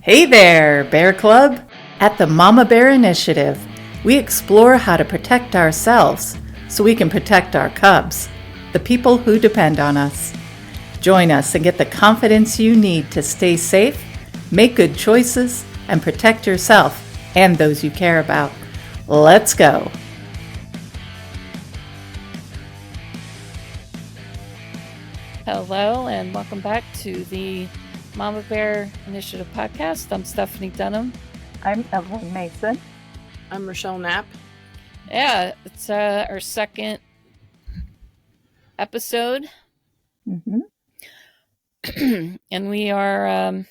Hey there, Bear Club! At the Mama Bear Initiative, we explore how to protect ourselves so we can protect our cubs, the people who depend on us. Join us and get the confidence you need to stay safe, make good choices, and protect yourself and those you care about. Let's go! Hello, and welcome back to the Mama Bear Initiative podcast. I'm Stephanie Dunham. I'm Evelyn Mason. I'm Rochelle Knapp. Yeah, it's our second episode. Mm-hmm. And we are going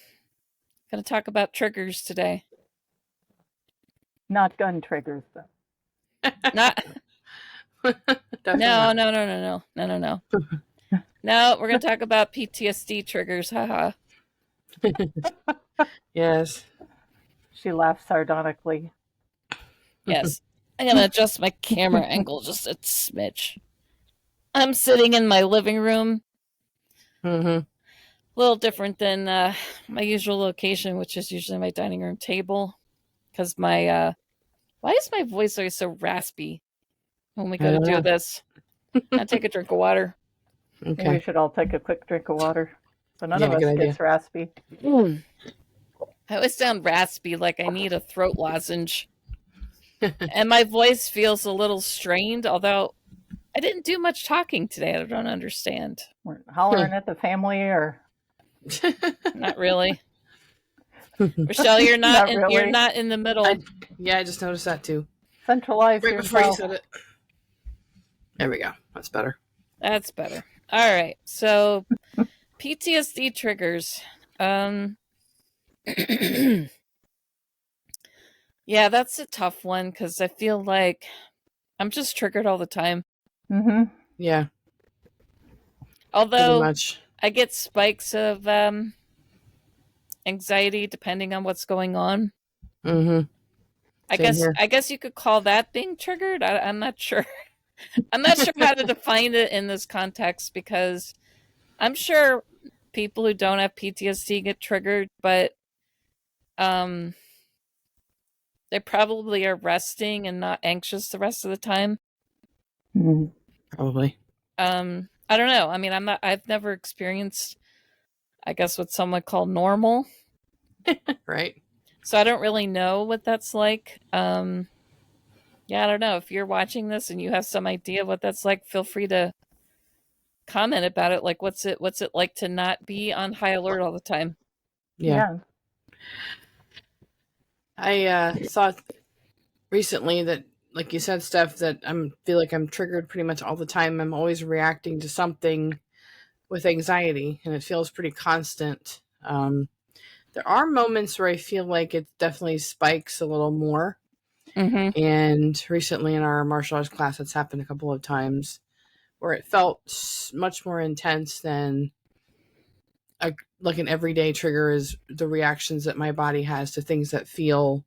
to talk about triggers today. Not gun triggers, though. Not. No. No, we're going to talk about PTSD triggers. Haha. Yes. She laughed sardonically. Yes. I'm going to adjust my camera angle just a smidge. I'm sitting in my living room. Mm-hmm. A little different than my usual location, which is usually my dining room table. Because my, why is my voice always so raspy when we go to do this? I'll take a drink of water. Okay. We should all take a quick drink of water. So none of us gets raspy. I always sound raspy, like I need a throat lozenge. And my voice feels a little strained, although I didn't do much talking today. I don't understand. We're hollering at the family, or not really. Rochelle, you're not, really. You're not in the middle. I just noticed that too. Centralize right yourself. Before you said it. There we go. That's better. That's better. All right. So PTSD triggers. Yeah, that's a tough one because I feel like I'm just triggered all the time. Mm-hmm. Yeah. Although pretty much. I get spikes of anxiety depending on what's going on. Mm-hmm. I guess you could call that being triggered. I'm not sure. I'm not sure how to define it in this context because I'm sure people who don't have PTSD get triggered, but they probably are resting and not anxious the rest of the time. Mm-hmm. Probably. I don't know. I mean, I've never experienced, I guess, what some would call normal. Right. So I don't really know what that's like. Yeah, I don't know. If you're watching this and you have some idea of what that's like, feel free to comment about it. Like, what's it like to not be on high alert all the time? Yeah. I saw recently that, like you said, Steph, that feel like I'm triggered pretty much all the time. I'm always reacting to something with anxiety, and it feels pretty constant. There are moments where I feel like it definitely spikes a little more. Mm-hmm. And recently in our martial arts class, it's happened a couple of times where it felt much more intense than like an everyday trigger is the reactions that my body has to things that feel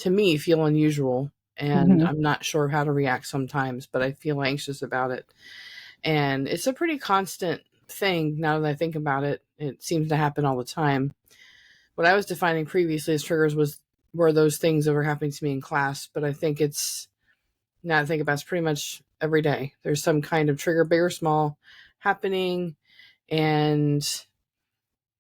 unusual. And I'm not sure how to react sometimes, but I feel anxious about it. And it's a pretty constant thing now that I think about it. It seems to happen all the time. What I was defining previously as triggers were those things that were happening to me in class, but I think now I think about it's pretty much every day. There's some kind of trigger, big or small, happening, and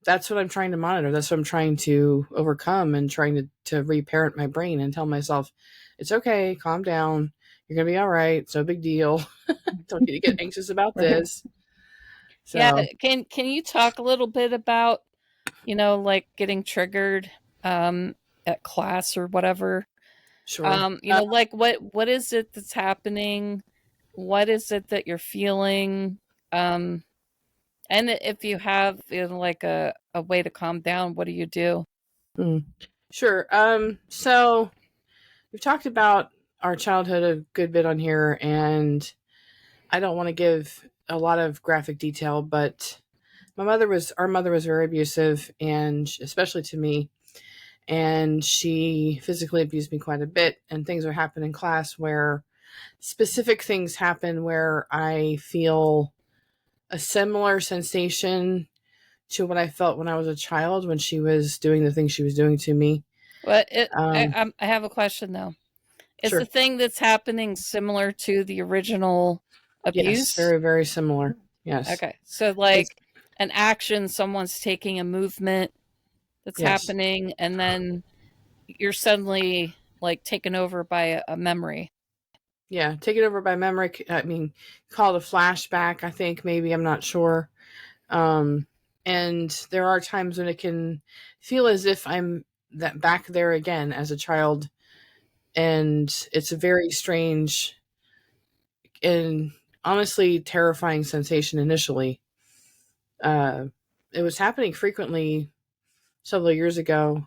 that's what I'm trying to monitor. That's what I'm trying to overcome and trying to reparent my brain and tell myself, it's okay, calm down, you're going to be all right, it's no big deal. Don't need to get anxious about this. So, yeah, can you talk a little bit about, like getting triggered at class or whatever? sure. Like what is it that's happening? What is it that you're feeling? And if you have like a way to calm down, what do you do? Sure. So we've talked about our childhood a good bit on here, and I don't want to give a lot of graphic detail, but our mother was very abusive, and especially to me, and she physically abused me quite a bit, and things are happening in class where specific things happen where I feel a similar sensation to what I felt when I was a child when she was doing the things she was doing to me. Well, I have a question though. Is Sure. the thing that's happening similar to the original abuse? Yes, very, very similar. Yes. Okay. So like an action, someone's taking a movement that's happening, and then you're suddenly like taken over by a memory. Yeah, taken over by memory. I mean, call it a flashback, I think, maybe. I'm not sure. And there are times when it can feel as if I'm that back there again as a child. And it's a very strange and honestly terrifying sensation initially. It was happening frequently several years ago.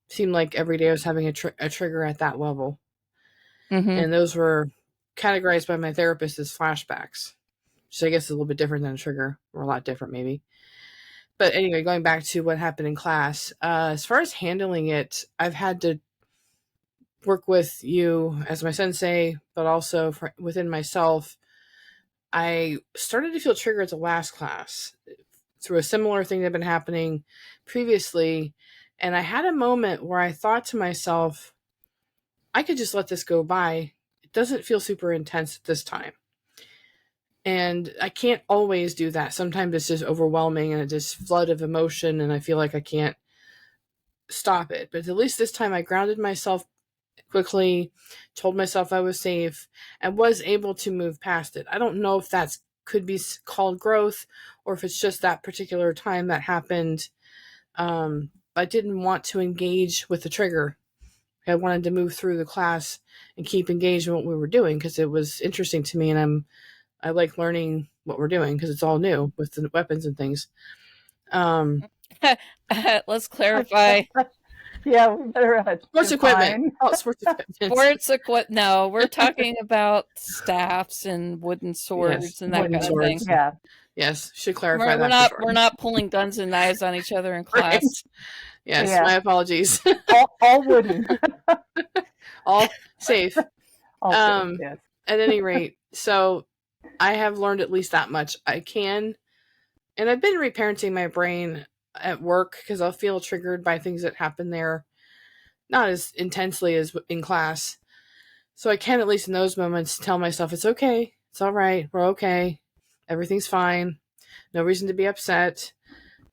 Seemed like every day I was having a trigger at that level. Mm-hmm. And those were categorized by my therapist as flashbacks, which I guess is a little bit different than a trigger, or a lot different maybe. But anyway, going back to what happened in class, as far as handling it, I've had to work with you as my sensei, but also within myself. I started to feel triggered at the last class through a similar thing that had been happening previously. And I had a moment where I thought to myself, I could just let this go by. It doesn't feel super intense at this time. And I can't always do that. Sometimes it's just overwhelming and it's just flood of emotion and I feel like I can't stop it. But at least this time I grounded myself quickly, told myself I was safe, and was able to move past it. I don't know if that's could be called growth or if it's just that particular time that happened. I didn't want to engage with the trigger. I wanted to move through the class and keep engaged in what we were doing because it was interesting to me, and I like learning what we're doing because it's all new with the weapons and things. Let's clarify. Yeah, we better sports equipment. Oh, sports equipment. No, we're talking about staffs and wooden swords and that kind of thing. Yeah. Yes, should clarify we're not pulling guns and knives on each other in class. Right. Yes, my apologies. all wooden. All safe. All safe, yes. At any rate, so I have learned at least that much. I can, and I've been reparenting my brain at work because I'll feel triggered by things that happen there, not as intensely as in class. So I can, at least in those moments, tell myself it's okay, it's all right, we're okay, everything's fine, no reason to be upset.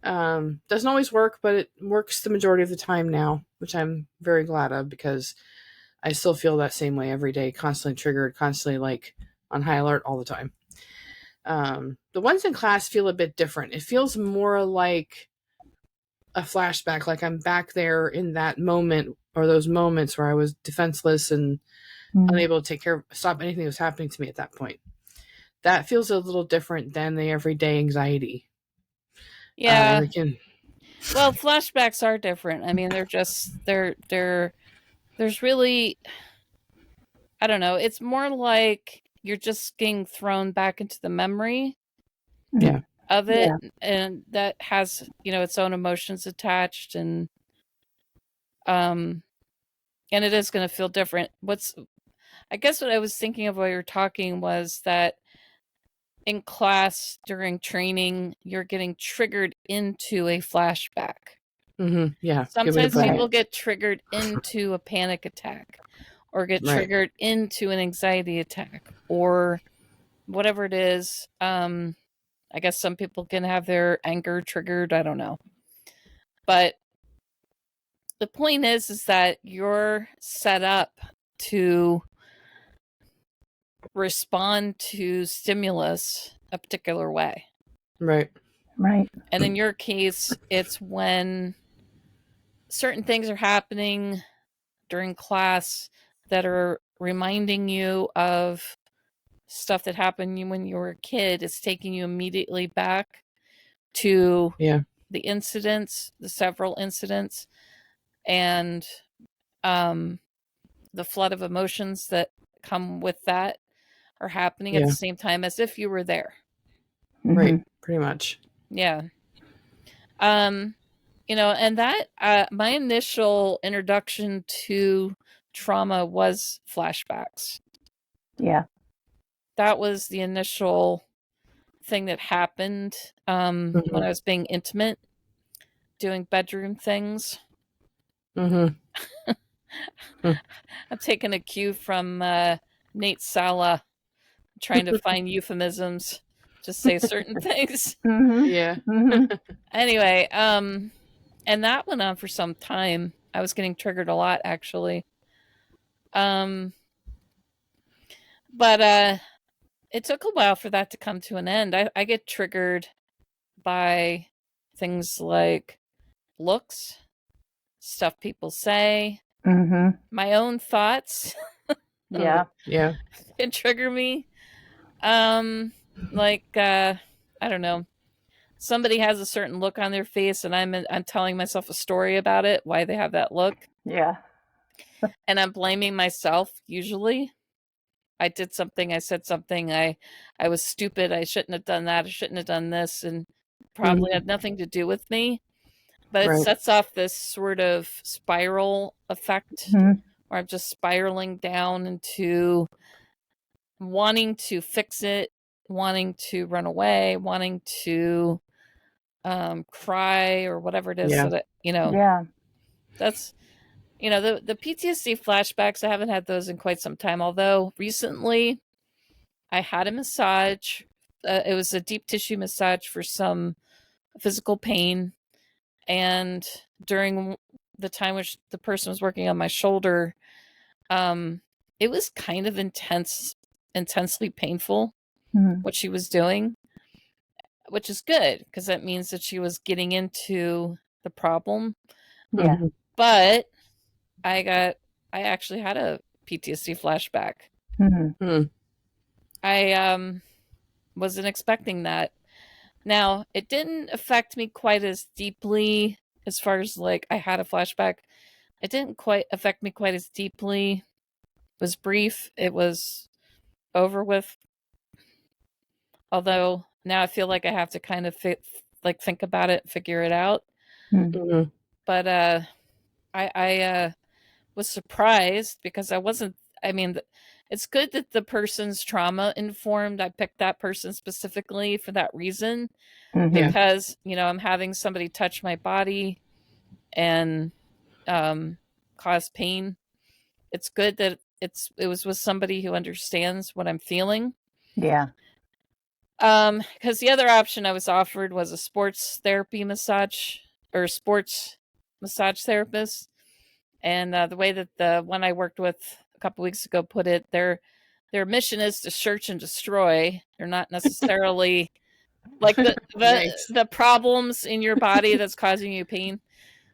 Doesn't always work, but it works the majority of the time now, which I'm very glad of because I still feel that same way every day, constantly triggered, constantly like on high alert all the time. The ones in class feel a bit different. It feels more like a flashback, like I'm back there in that moment or those moments where I was defenseless and unable to stop anything that was happening to me at that point. That feels a little different than the everyday anxiety. Yeah. Well, flashbacks are different. I mean, there's really, I don't know. It's more like you're just getting thrown back into the memory of it. Yeah. And that has, its own emotions attached and it is going to feel different. I guess what I was thinking of while you were talking was that in class during training, you're getting triggered into a flashback. Mm-hmm. Yeah. Sometimes people get triggered into a panic attack or get triggered into an anxiety attack or whatever it is. I guess some people can have their anger triggered. I don't know. But the point is that you're set up to respond to stimulus a particular way. Right. And in your case, it's when certain things are happening during class that are reminding you of stuff that happened when you were a kid. It's taking you immediately back to the incidents, the several incidents, and the flood of emotions that come with that are happening at the same time as if you were there. Right. Pretty much. Yeah. And that my initial introduction to trauma was flashbacks. Yeah. That was the initial thing that happened when I was being intimate, doing bedroom things. Mm-hmm. I'm taking a cue from Nate Sala, trying to find euphemisms to say certain things. Mm-hmm. Yeah. Mm-hmm. Anyway, and that went on for some time. I was getting triggered a lot, actually. But it took a while for that to come to an end. I get triggered by things like looks, stuff people say, Mm-hmm. my own thoughts Yeah. Yeah. can trigger me. Like I don't know. Somebody has a certain look on their face, and I'm telling myself a story about it, why they have that look, Yeah. and I'm blaming myself. Usually, I did something, I said something, I was stupid, I shouldn't have done that, I shouldn't have done this, and probably had nothing to do with me. But it Right. sets off this sort of spiral effect Mm-hmm. where I'm just spiraling down into wanting to fix it, wanting to run away, wanting to cry or whatever it is Yeah. that Yeah. that's the PTSD flashbacks. I haven't had those in quite some time. Although recently I had a massage. It was a deep tissue massage for some physical pain, and during the time which the person was working on my shoulder, it was kind of intensely painful Mm-hmm. what she was doing, which is good because that means that she was getting into the problem. Yeah. Mhm. But I actually had a PTSD flashback. Mm-hmm. Mm. I wasn't expecting that. Now, it didn't affect me quite as deeply as far as like I had a flashback. It didn't quite affect me quite as deeply. It was brief. It was over with. Although now I feel like I have to kind of think about it, figure it out. Mhm. But I was surprised because I wasn't. I mean, it's good that the person's trauma informed. I picked that person specifically for that reason Mm-hmm. Yeah. because I'm having somebody touch my body and cause pain. It's good that it was with somebody who understands what I'm feeling. Yeah. Because the other option I was offered was a sports therapy massage or sports massage therapist. And the way that the one I worked with a couple weeks ago put it, their mission is to search and destroy. They're not necessarily like Nice. the problems in your body that's causing you pain.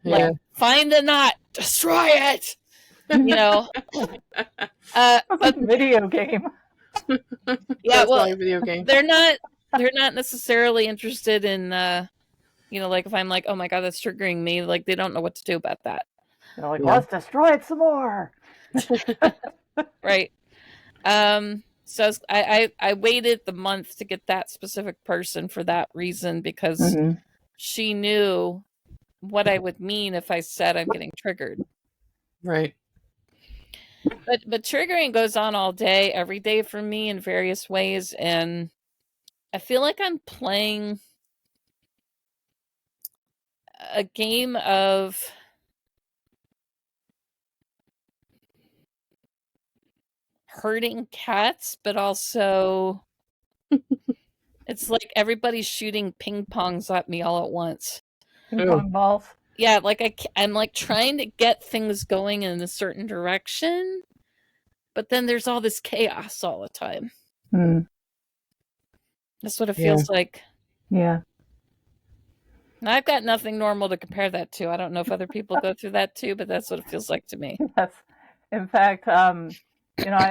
Like Yeah. find the knot, destroy it. You know. It's like a video game. Yeah. That's Well, like a video game. they're not necessarily interested in like if I'm like, oh my god, that's triggering me. Like they don't know what to do about that. They're like, Yeah. let's destroy it some more. Right. So I waited the month to get that specific person for that reason because Mm-hmm. she knew what I would mean if I said I'm getting triggered. Right. But triggering goes on all day, every day for me in various ways, and I feel like I'm playing a game of herding cats, but also it's like everybody's shooting ping pongs at me all at once. Ping pong balls. Yeah, like I'm like trying to get things going in a certain direction, but then there's all this chaos all the time. Mm. That's what it Yeah. feels like. Yeah. Now, I've got nothing normal to compare that to. I don't know if other people go through that too, but that's what it feels like to me. Yes. In fact, I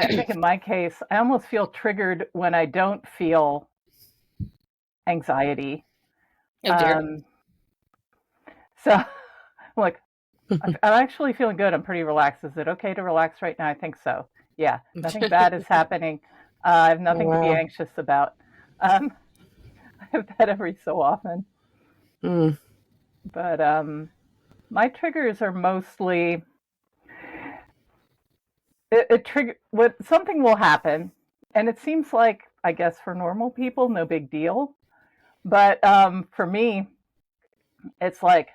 think in my case, I almost feel triggered when I don't feel anxiety. Oh dear. So I'm like, I'm actually feeling good. I'm pretty relaxed. Is it okay to relax right now? I think so. Yeah, nothing bad is happening. I have nothing to be Wow. anxious about. I have that every so often. Mm. But my triggers are mostly it trigger what something will happen, and it seems like I guess for normal people, no big deal. But for me, it's like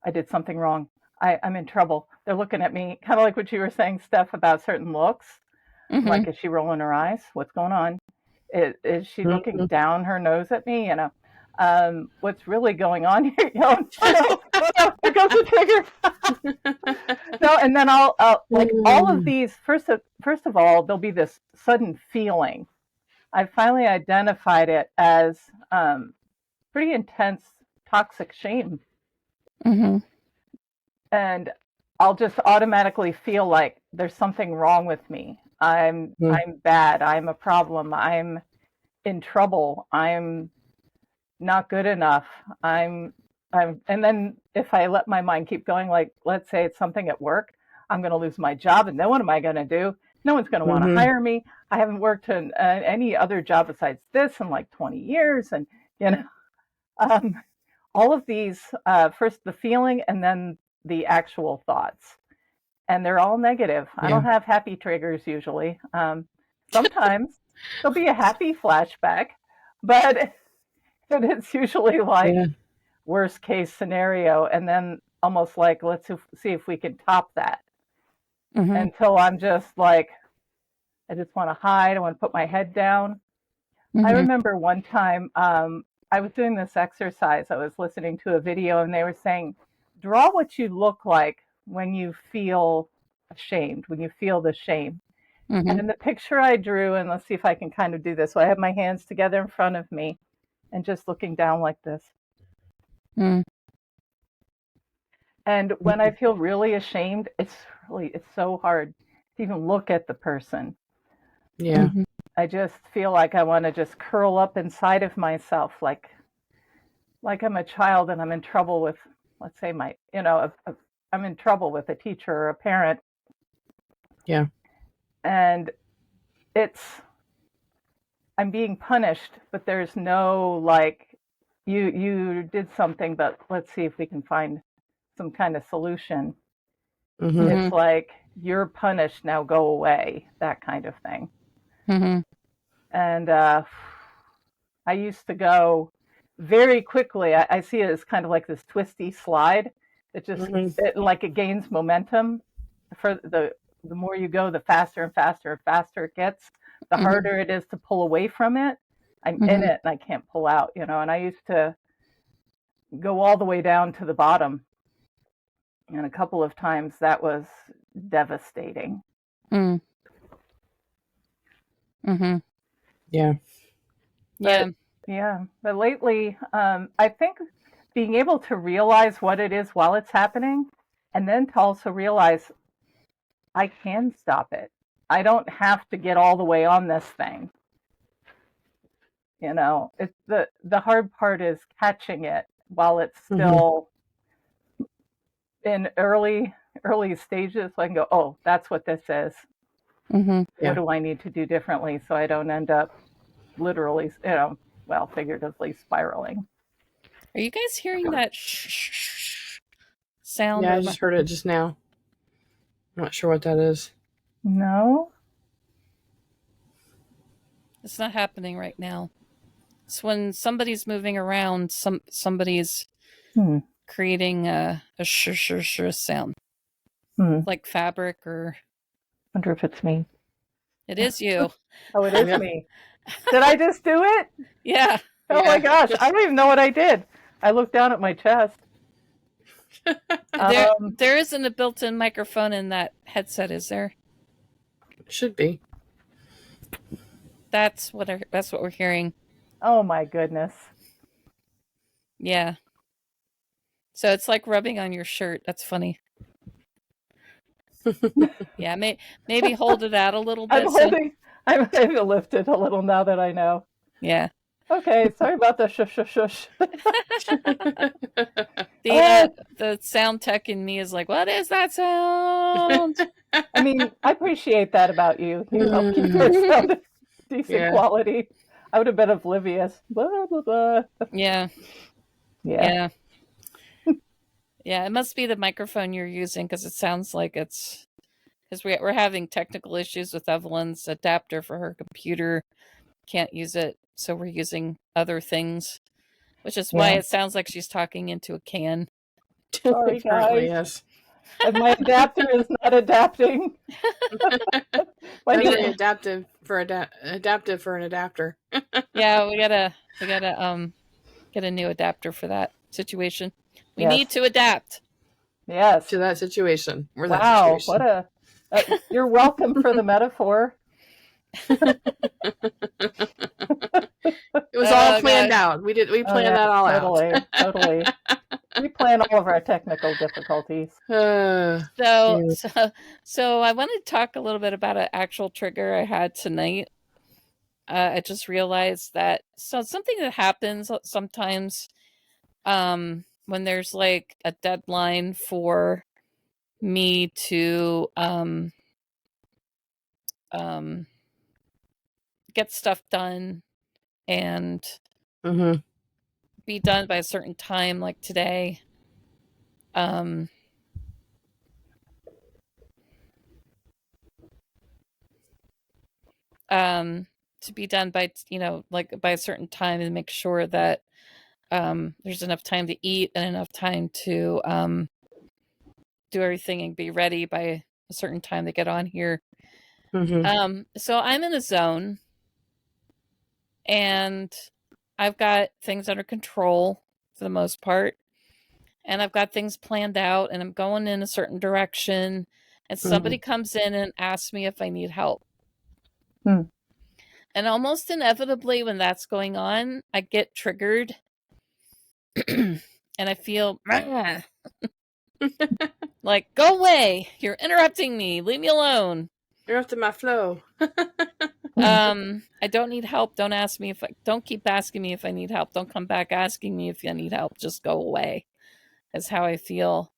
I did something wrong. I'm in trouble. They're looking at me, kind of like what you were saying, Steph, about certain looks. Mm-hmm. Like, is she rolling her eyes? What's going on? Is she looking down her nose at me? What's really going on here? Oh no, here goes the trigger. No, and then I'll like all of these. First of all, there'll be this sudden feeling. I finally identified it as pretty intense toxic shame. Mm-hmm. And I'll just automatically feel like there's something wrong with me. I'm bad. I'm a problem. I'm in trouble. I'm not good enough. And then if I let my mind keep going, like let's say it's something at work, I'm going to lose my job, and then what am I going to do? No one's going to want to hire me. I haven't worked in any other job besides this in like 20 years, and you know, all of these, first the feeling and then the actual thoughts, and they're all negative. I don't have happy triggers usually. Sometimes there'll be a happy flashback, but it's usually like worst case scenario, and then almost like let's see if we can top that. Until I'm just like, I just want to hide. I want to put my head down. I remember one time I was doing this exercise. I was listening to a video, and they were saying, draw what you look like when you feel ashamed, when you feel the shame. And in the picture I drew, and let's see if I can kind of do this. So I have my hands together in front of me and just looking down like this. And when I feel really ashamed, it's so hard to even look at the person. Yeah. I just feel like I want to just curl up inside of myself, like I'm a child and I'm in trouble with, let's say I'm in trouble with a teacher or a parent. Yeah. And I'm being punished, but there's no like, you did something, but let's see if we can find some kind of solution. It's like, you're punished, now go away, that kind of thing. And I used to go very quickly. I see it as kind of like this twisty slide. It just it gains momentum. For the more you go, the faster and faster and faster it gets. The harder it is to pull away from it. I'm in it and I can't pull out. And I used to go all the way down to the bottom. And a couple of times that was devastating. Yeah. But lately, I think being able to realize what it is while it's happening, and then to also realize I can stop it. I don't have to get all the way on this thing. It's the hard part is catching it while it's still in early stages. So I can go, oh, that's what this is. What do I need to do differently so I don't end up literally, figuratively spiraling? Are you guys hearing that sound? Yeah, I just heard it just now. I'm not sure what that is. No? It's not happening right now. It's when somebody's moving around, somebody's creating a sound. Like fabric or... Wonder if it's me. It is you. Oh, it is me. Did I just do it? Yeah. Oh my gosh, I don't even know what I did. I looked down at my chest. There isn't a built-in microphone in that headset, is there? Should be. That's what we're hearing. Oh my goodness. Yeah. So it's like rubbing on your shirt. That's funny. Yeah, maybe hold it out a little bit. I'm going to lift it a little now that I know. Yeah. Okay, sorry about the shush. The sound tech in me is like, what is that sound? I mean, I appreciate that about you. You help keep your sound decent quality. I would have been oblivious. Blah, blah, blah. Yeah. Yeah, it must be the microphone you're using because it sounds like it's... Because we're having technical issues with Evelyn's adapter for her computer. can't use it, so we're using other things, which is why it sounds like she's talking into a can. Sorry, Apparently, guys. yes. My adapter is not adapting. Very adaptive for adaptive for an adapter. Yeah, we gotta get a new adapter for that situation. We need to adapt. Yes. To that situation. Or Wow, that situation. what a you're welcome for the metaphor. It was all planned out. We planned that all out. Totally. We plan all of our technical difficulties. So I want to talk a little bit about an actual trigger I had tonight. I just realized that something that happens sometimes when there's like a deadline for me to get stuff done and be done by a certain time, like today. To be done by, like by a certain time, and make sure that there's enough time to eat and enough time to do everything and be ready by a certain time to get on here. So I'm in a zone and I've got things under control for the most part, and I've got things planned out, and I'm going in a certain direction, and somebody comes in and asks me if I need help. And almost inevitably when that's going on, I get triggered and I feel like, go away, you're interrupting me, leave me alone. Interrupting my flow. I don't need help. Don't keep asking me if I need help. Don't come back asking me if I need help. Just go away. That's how I feel.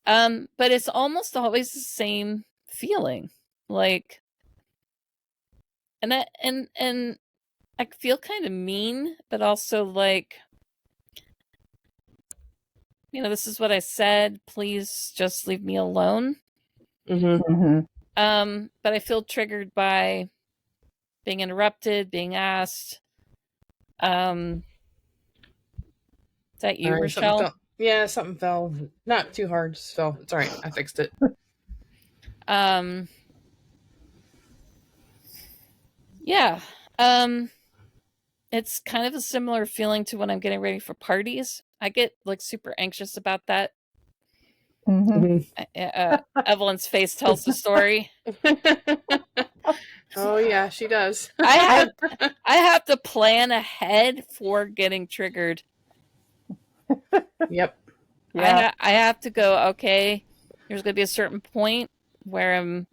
But it's almost always the same feeling. Like, and I feel kind of mean, but also like, this is what I said. Please just leave me alone. But I feel triggered by being interrupted, being asked. Is that you, Rochelle? Something fell. Not too hard, just fell. It's all right. I fixed it. Yeah. It's kind of a similar feeling to when I'm getting ready for parties. I get like super anxious about that. Evelyn's face tells the story. Oh yeah, she does. I have to plan ahead for getting triggered. Yep. Yeah. I have to go, okay, there's going to be a certain point where I'm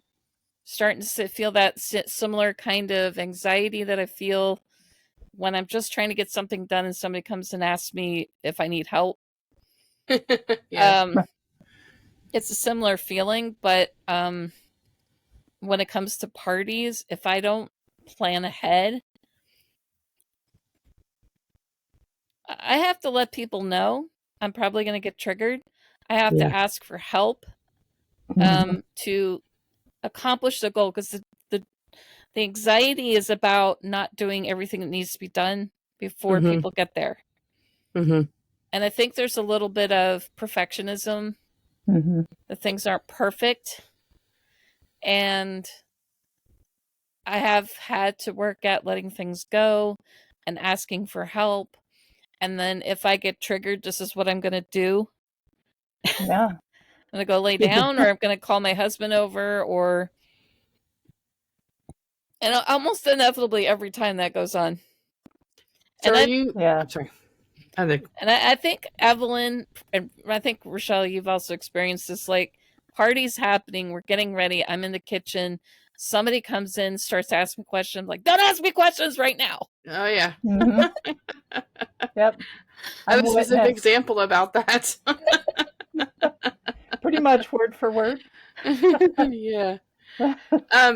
starting to feel that similar kind of anxiety that I feel when I'm just trying to get something done and somebody comes and asks me if I need help. It's a similar feeling, but when it comes to parties, if I don't plan ahead, I have to let people know I'm probably going to get triggered. I have to ask for help to accomplish the goal, because the anxiety is about not doing everything that needs to be done before people get there. And I think there's a little bit of perfectionism. That things aren't perfect. And I have had to work at letting things go and asking for help. And then if I get triggered, this is what I'm going to do. Yeah. I'm going to go lay down, or I'm going to call my husband over, and almost inevitably every time that goes on. So and I'm sorry. And I think Evelyn, and I think Rochelle, you've also experienced this, like parties happening, we're getting ready, I'm in the kitchen, somebody comes in, starts asking questions, like, don't ask me questions right now. Oh yeah. Yep. I have a specific example about that. Pretty much word for word. Yeah.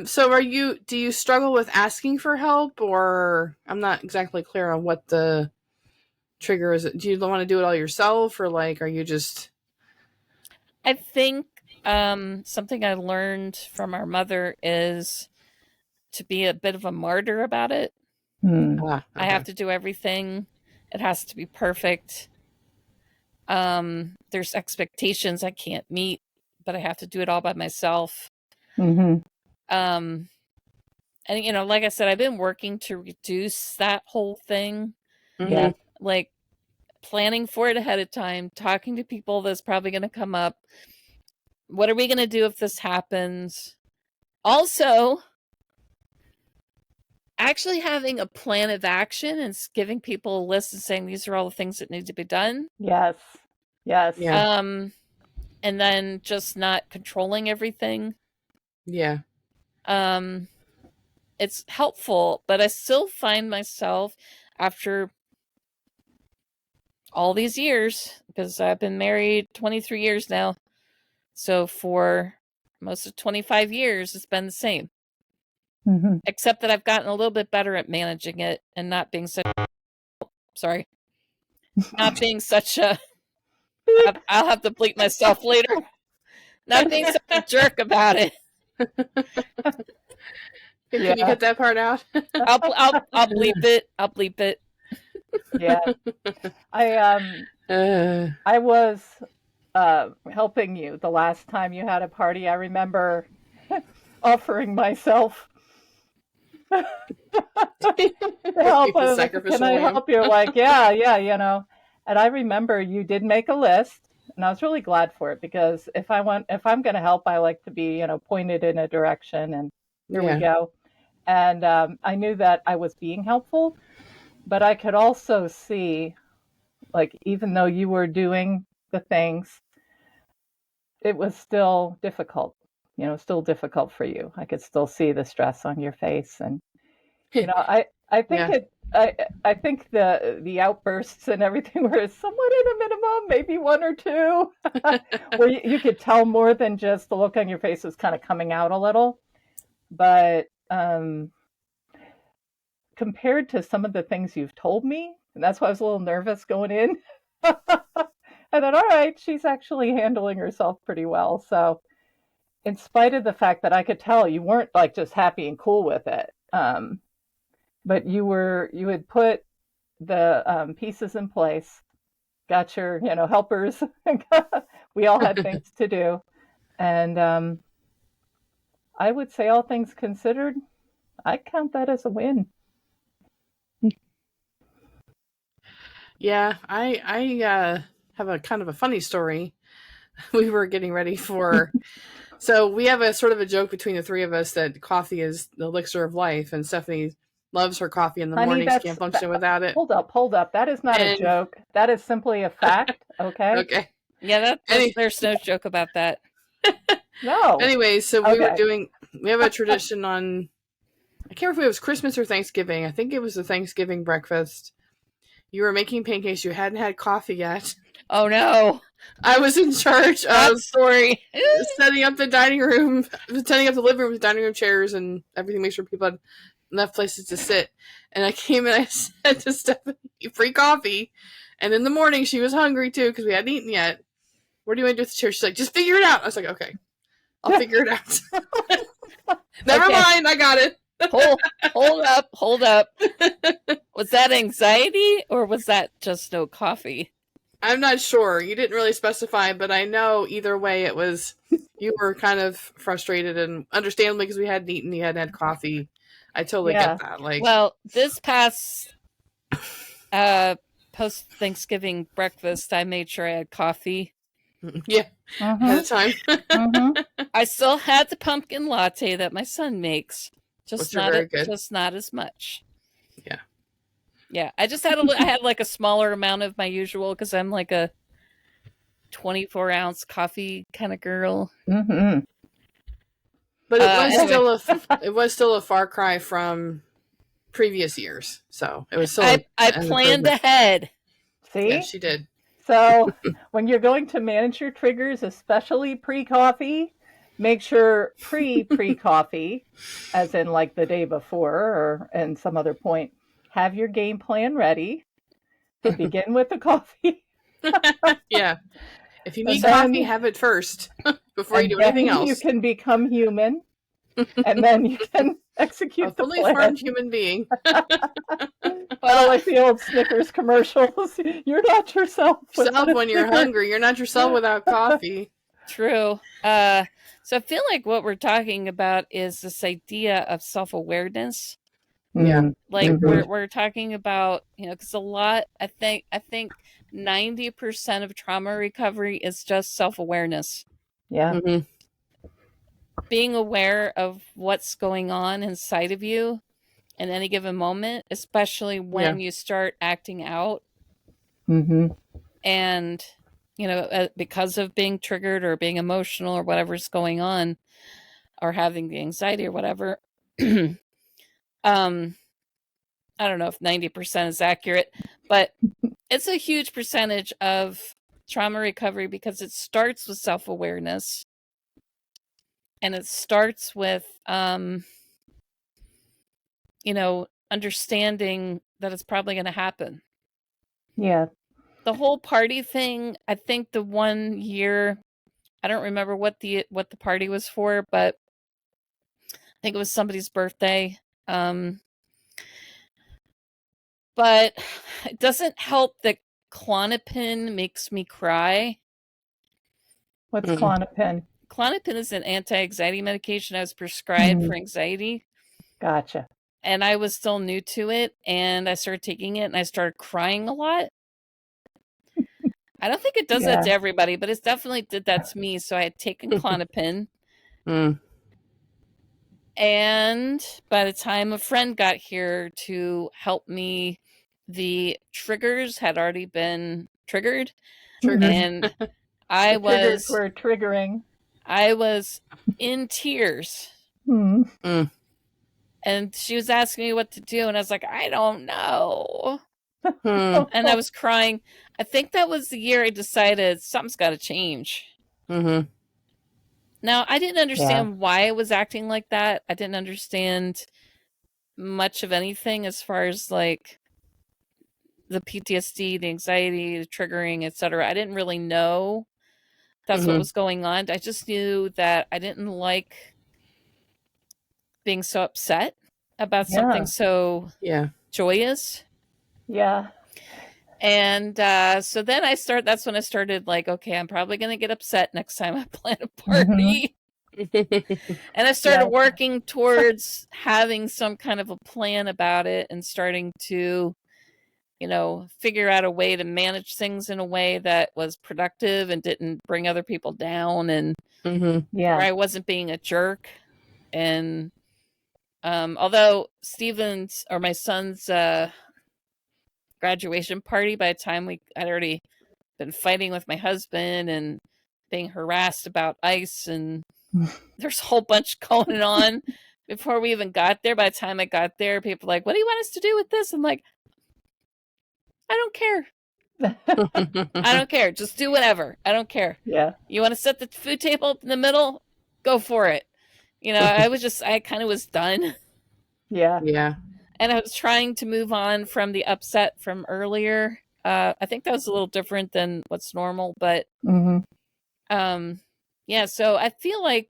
So do you struggle with asking for help, or I'm not exactly clear on what the trigger is? Do you want to do it all yourself, or like, are you just... I think something I learned from our mother is to be a bit of a martyr about it. Okay. I have to do everything. It has to be perfect. There's expectations I can't meet, but I have to do it all by myself. Mm-hmm. And like I said, I've been working to reduce that whole thing. Yeah. Like planning for it ahead of time, talking to people that's probably going to come up. What are we going to do if this happens? Also, actually having a plan of action and giving people a list and saying these are all the things that need to be done. Yes. Yes. Yeah. And then just not controlling everything. Yeah. It's helpful, but I still find myself after all these years, because I've been married 23 years now. So for most of 25 years, it's been the same. Mm-hmm. Except that I've gotten a little bit better at managing it and not being such not being such a I'll have to bleep myself later. Not being such a jerk about it. Can you cut that part out? I'll bleep it. I'll bleep it. Yeah. I was helping you the last time you had a party. I remember offering myself to help. I was like, can I help you? Like, yeah. And I remember you did make a list, and I was really glad for it, because if I'm going to help, I like to be, pointed in a direction, and here we go. And I knew that I was being helpful, but I could also see, like, even though you were doing the things, it was still difficult. Still difficult for you. I could still see the stress on your face, and I think I think the outbursts and everything were somewhat at a minimum, maybe one or two, where you could tell more than just the look on your face was kind of coming out a little. But compared to some of the things you've told me, and that's why I was a little nervous going in. I thought, all right, she's actually handling herself pretty well. So, in spite of the fact that I could tell you weren't like just happy and cool with it, but you had put the pieces in place, got your helpers. We all had things to do, and I would say, all things considered, I count that as a win. Yeah, I have a kind of a funny story. We were getting ready for, so we have a sort of a joke between the three of us that coffee is the elixir of life, and Stephanie loves her coffee in the mornings, can't function without it. Hold up. That is not a joke. That is simply a fact, okay? Okay. Yeah, there's no joke about that. No. Anyway, so we have a tradition on, I can't remember if it was Christmas or Thanksgiving. I think it was the Thanksgiving breakfast. You were making pancakes. You hadn't had coffee yet. Oh, no. I was in charge of setting up the dining room, setting up the living room with dining room chairs and everything, make sure people had enough places to sit. And I came and I said to Stephanie, free coffee. And in the morning, she was hungry too because we hadn't eaten yet. What do you want to do with the chair? She's like, just figure it out. I was like, okay, I'll figure it out. Never mind, I got it. Hold up. Was that anxiety or was that just no coffee? I'm not sure. You didn't really specify, but I know either way it was, you were kind of frustrated, and understandably because we hadn't eaten, you hadn't had coffee. I totally get that. Like, well, this past post-Thanksgiving breakfast, I made sure I had coffee. Yeah, at the time. I still had the pumpkin latte that my son makes, just not as much. Yeah. I just had I had like a smaller amount of my usual because I'm like a 24-ounce coffee kind of girl. Mm-hmm. But it was still a far cry from previous years. So it was still. I planned ahead. See, yeah, she did. So when you're going to manage your triggers, especially pre-coffee, make sure pre-coffee, as in like the day before or and some other point, have your game plan ready to begin with the coffee. Yeah. If you need coffee, have it first before you do anything else. You can become human and then you can execute A the fully plan. formed human being. Well, like the old Snickers commercials. You're not yourself When you're hungry. You're not yourself without coffee. True. So I feel like what we're talking about is this idea of self-awareness. Yeah. Like we're talking about, because a lot, I think 90% of trauma recovery is just self-awareness. Yeah. Mm-hmm. Being aware of what's going on inside of you in any given moment, especially when you start acting out. And, because of being triggered or being emotional or whatever's going on or having the anxiety or whatever. I don't know if 90% is accurate, but it's a huge percentage of trauma recovery because it starts with self-awareness. And it starts with, understanding that it's probably going to happen. Yeah. The whole party thing, I think the 1 year, I don't remember what the party was for, but I think it was somebody's birthday. But it doesn't help that Klonopin makes me cry. What's Klonopin? Klonopin is an anti-anxiety medication I was prescribed for anxiety. Gotcha. And I was still new to it, and I started taking it, and I started crying a lot. I don't think it does that to everybody, but it definitely did that to me. So I had taken Klonopin. And by the time a friend got here to help me, the triggers had already been triggered. And I was triggering. I was in tears. And she was asking me what to do, and I was like, I don't know. And I was crying. I think that was the year I decided something's got to change. Now, I didn't understand why I was acting like that. I didn't understand much of anything as far as like the PTSD, the anxiety, the triggering, etc. I didn't really know that's what was going on. I just knew that I didn't like being so upset about something so joyous. Yeah. And so then that's when I started like, okay, I'm probably going to get upset next time I plan a party. And I started working towards having some kind of a plan about it and starting to, figure out a way to manage things in a way that was productive and didn't bring other people down, and where I wasn't being a jerk. And although Steven's or my son's graduation party, by the time I'd already been fighting with my husband and being harassed about ice, and there's a whole bunch going on before we even got there. By the time I got there, people were like, what do you want us to do with this? I'm like, I don't care. I don't care. Just do whatever. I don't care. Yeah. You want to set the food table up in the middle? Go for it. I kind of was done. Yeah. Yeah. And I was trying to move on from the upset from earlier. I think that was a little different than what's normal, but yeah, so I feel like,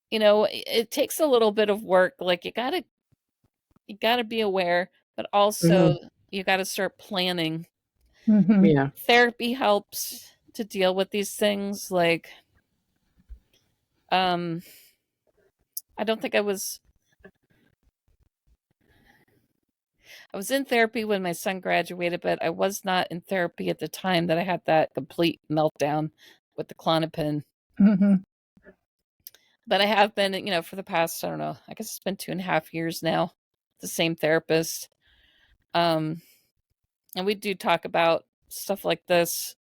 it takes a little bit of work. Like you gotta be aware, but also you gotta start planning. Yeah. Therapy helps to deal with these things. Like, I don't think I was in therapy when my son graduated, but I was not in therapy at the time that I had that complete meltdown with the Klonopin. But I have been, for the past, I don't know, I guess it's been 2.5 years now, the same therapist. And we do talk about stuff like this.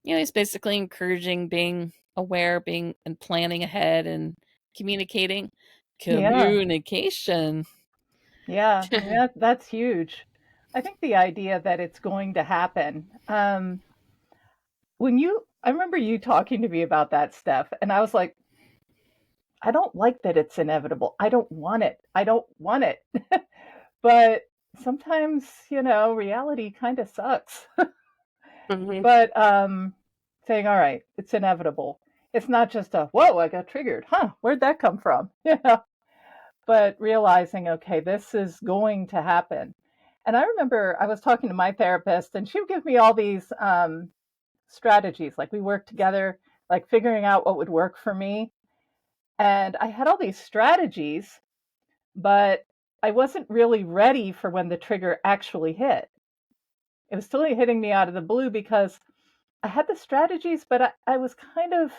He's basically encouraging being aware, being and planning ahead and communicating. Communication. Yeah, that's huge. I think the idea that it's going to happen. I remember you talking to me about that, Steph, and I was like, I don't like that it's inevitable. I don't want it. I don't want it. But sometimes, reality kind of sucks. But saying, all right, it's inevitable. it's not just a, whoa, I got triggered. Huh, where'd that come from? But realizing, okay, this is going to happen. And I remember I was talking to my therapist, and she would give me all these strategies. Like we worked together, like figuring out what would work for me. And I had all these strategies, but I wasn't really ready for when the trigger actually hit. It was still hitting me out of the blue because I had the strategies, but I was kind of,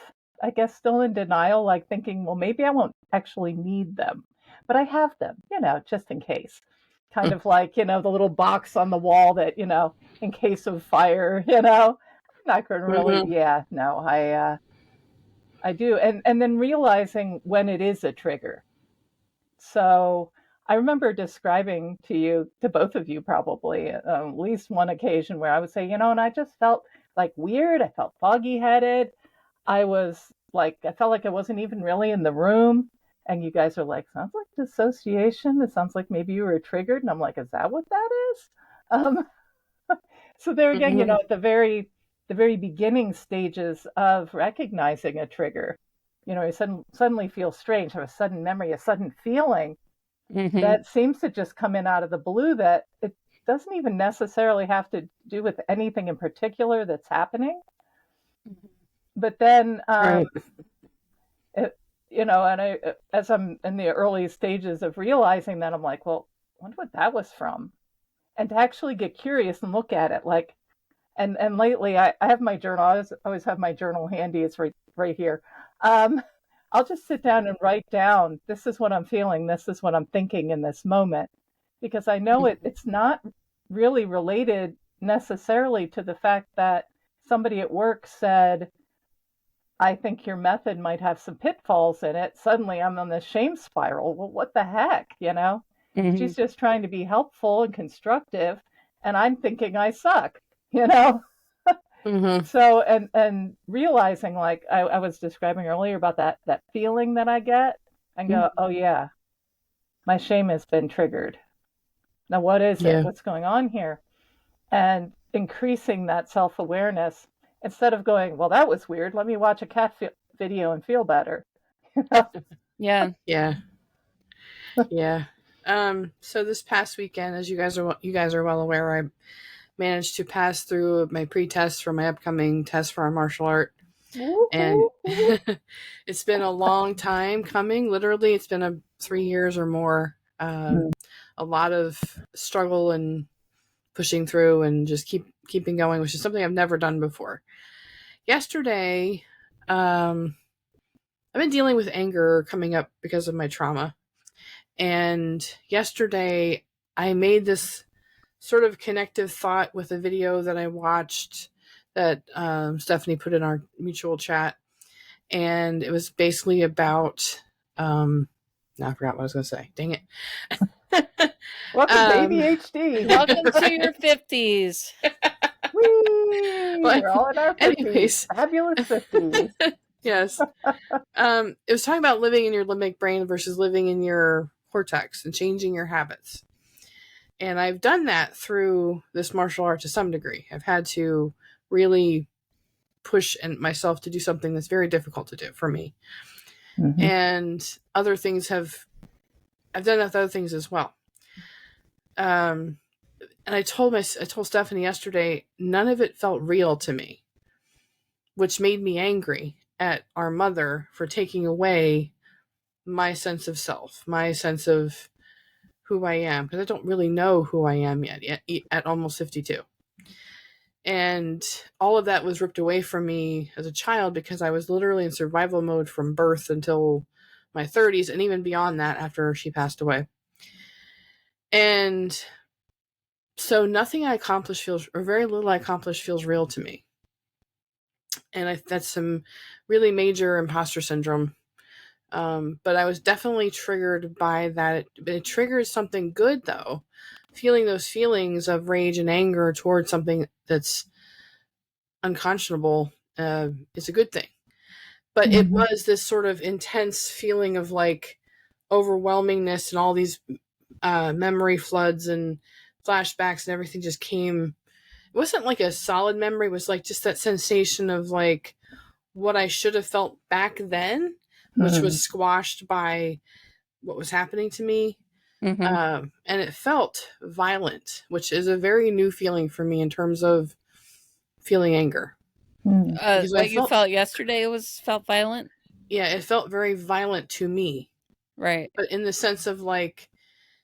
I guess, still in denial, like thinking, well, maybe I won't actually need them, but I have them, just in case. Kind of like, the little box on the wall that, in case of fire, I'm not going to really, yeah, no, I do. And then realizing when it is a trigger. So I remember describing to both of you probably, at least one occasion where I would say, and I just felt like weird. I felt foggy headed. I felt like I wasn't even really in the room. And you guys are like, sounds like dissociation. It sounds like maybe you were triggered. And I'm like, is that what that is? Um, so there again, at the very beginning stages of recognizing a trigger, you suddenly feel strange, have a sudden memory, a sudden feeling that seems to just come in out of the blue, that it doesn't even necessarily have to do with anything in particular that's happening. But then, Right. as I'm in the early stages of realizing that, I'm like, well, I wonder what that was from. And to actually get curious and look at it, like, and lately I have my journal. I always have my journal handy. It's right here. I'll just sit down and write down, this is what I'm feeling, this is what I'm thinking in this moment, because I know it's not really related necessarily to the fact that somebody at work said, I think your method might have some pitfalls in it. Suddenly I'm on this shame spiral. Well, what the heck, She's just trying to be helpful and constructive, and I'm thinking I suck, So, and realizing, like I was describing earlier about that feeling that I get, and go, oh yeah, my shame has been triggered. Now what is it? What's going on here? And increasing that self-awareness instead of going, well, that was weird. Let me watch a cat video and feel better. Yeah. So this past weekend, as you guys are well aware, I managed to pass through my pre-test for my upcoming test for our martial art. And it's been a long time coming. Literally, it's been 3 years or more. A lot of struggle and pushing through and just keeping going, which is something I've never done before. Yesterday, I've been dealing with anger coming up because of my trauma. And yesterday, I made this sort of connective thought with a video that I watched that Stephanie put in our mutual chat. And it was basically about, now I forgot what I was going to say. Dang it. Welcome to ADHD. Welcome to your 50s. We're all in our 50s. Anyways. Fabulous 50s. Yes. It was talking about living in your limbic brain versus living in your cortex and changing your habits. And I've done that through this martial art to some degree. I've had to really push myself to do something that's very difficult to do for me. And other things I've done other things as well. And I told Stephanie yesterday, none of it felt real to me, which made me angry at our mother for taking away my sense of self, my sense of who I am, because I don't really know who I am yet at almost 52. And all of that was ripped away from me as a child because I was literally in survival mode from birth until my 30s, and even beyond that after she passed away. And so nothing I accomplish very little I accomplish feels real to me. And that's some really major imposter syndrome. But I was definitely triggered by that. It triggered something good, though. Feeling those feelings of rage and anger towards something that's unconscionable is a good thing. But it was this sort of intense feeling of like overwhelmingness and all these memory floods and flashbacks and everything just came. It wasn't like a solid memory. It was like just that sensation of like what I should have felt back then, which was squashed by what was happening to me. And it felt violent, which is a very new feeling for me in terms of feeling anger. What you felt yesterday felt violent? Yeah, it felt very violent to me. Right. But in the sense of like,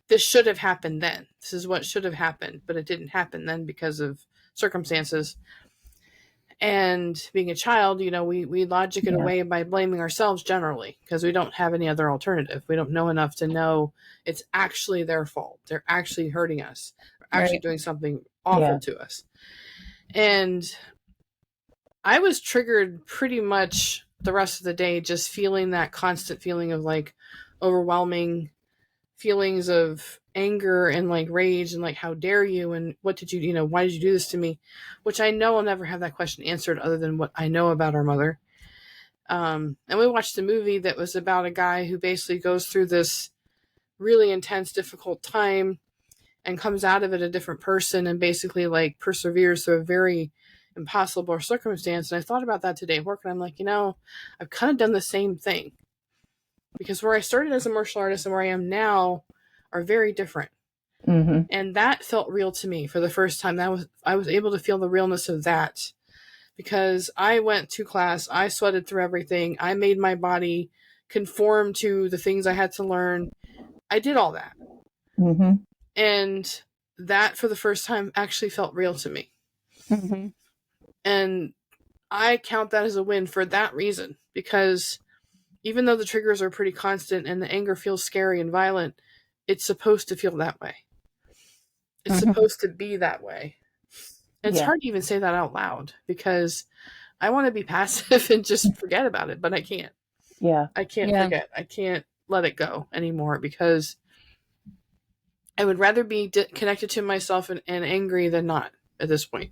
this should have happened then. This is what should have happened, but it didn't happen then because of circumstances. And being a child, you know, we logic it away by blaming ourselves generally because we don't have any other alternative. We don't know enough to know it's actually their fault. They're actually hurting us. They're actually doing something awful to us. And I was triggered pretty much the rest of the day, just feeling that constant feeling of like overwhelming feelings of anger and like rage and like, how dare you, and what did you, why did you do this to me? Which I know I'll never have that question answered other than what I know about our mother. And we watched a movie that was about a guy who basically goes through this really intense, difficult time and comes out of it a different person and basically like perseveres through a very impossible circumstance. And I thought about that today at work, and I'm like, I've kind of done the same thing. Because where I started as a martial artist and where I am now are very different. And that felt real to me for the first time. I was able to feel the realness of that because I went to class, I sweated through everything, I made my body conform to the things I had to learn. I did all that. And that for the first time actually felt real to me. And I count that as a win for that reason, because even though the triggers are pretty constant and the anger feels scary and violent, it's supposed to feel that way. It's supposed to be that way. And it's hard to even say that out loud because I want to be passive and just forget about it, but I can't. I can't forget. I can't let it go anymore because I would rather be connected to myself and angry than not at this point.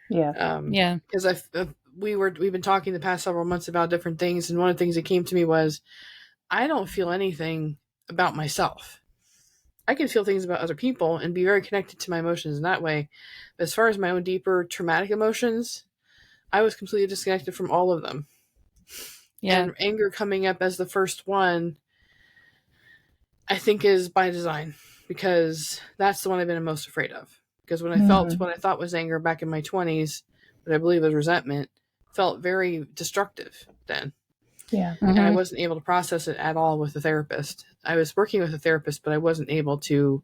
Because we've been talking the past several months about different things, and one of the things that came to me was I don't feel anything about myself. I can feel things about other people and be very connected to my emotions in that way. But as far as my own deeper traumatic emotions, I was completely disconnected from all of them. And anger coming up as the first one, I think, is by design, because that's the one I've been most afraid of. Because when I felt what I thought was anger back in my 20s, what I believe was resentment, felt very destructive then. And I wasn't able to process it at all with a therapist. I was working with a therapist, but I wasn't able to.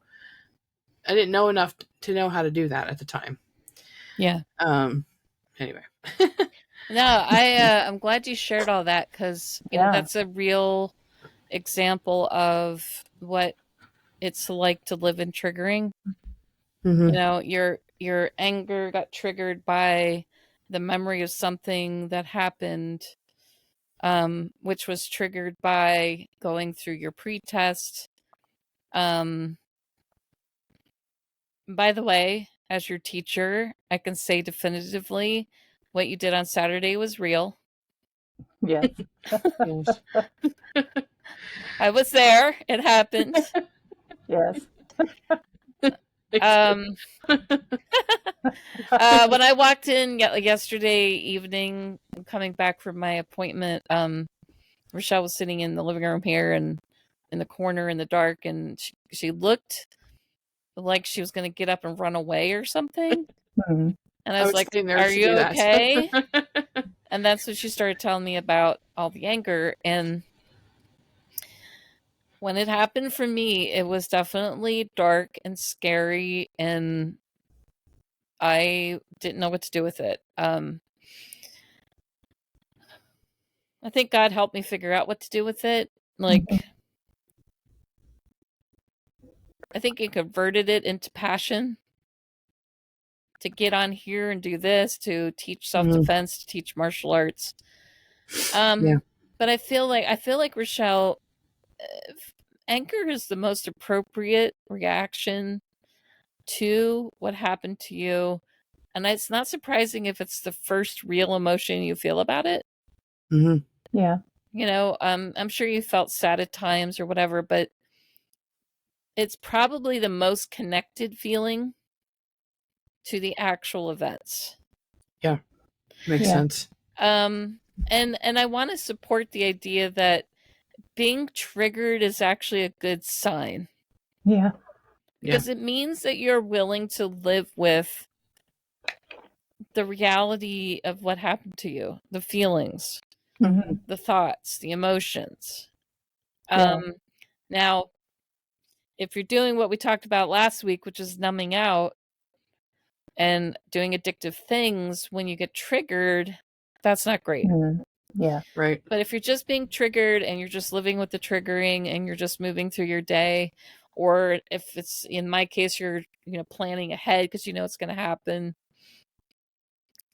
I didn't know enough to know how to do that at the time. Anyway. No, I'm glad you shared all that, because that's a real example of what it's like to live in triggering. Your anger got triggered by the memory of something that happened, which was triggered by going through your pretest. By the way, as your teacher, I can say definitively what you did on Saturday was real. Yes. I was there. It happened. Yes. When I walked in yesterday evening, coming back from my appointment, Rochelle was sitting in the living room here and in the corner in the dark, and she looked like she was going to get up and run away or something. And I was like, "Are you okay?" And that's when she started telling me about all the anger. And when it happened for me, it was definitely dark and scary, and I didn't know what to do with it. I think God helped me figure out what to do with it. Like, I think He converted it into passion to get on here and do this, to teach self-defense, to teach martial arts. But I feel like Rochelle, anger is the most appropriate reaction to what happened to you. And it's not surprising if it's the first real emotion you feel about it. Yeah. I'm sure you felt sad at times or whatever, but it's probably the most connected feeling to the actual events. Yeah. Makes sense. And I want to support the idea that being triggered is actually a good sign. Yeah. Because it means that you're willing to live with the reality of what happened to you, the feelings, the thoughts, the emotions. Now, if you're doing what we talked about last week, which is numbing out and doing addictive things when you get triggered, that's not great. Yeah. Right. But if you're just being triggered and you're just living with the triggering and you're just moving through your day, or if it's in my case, you're planning ahead because you know it's going to happen,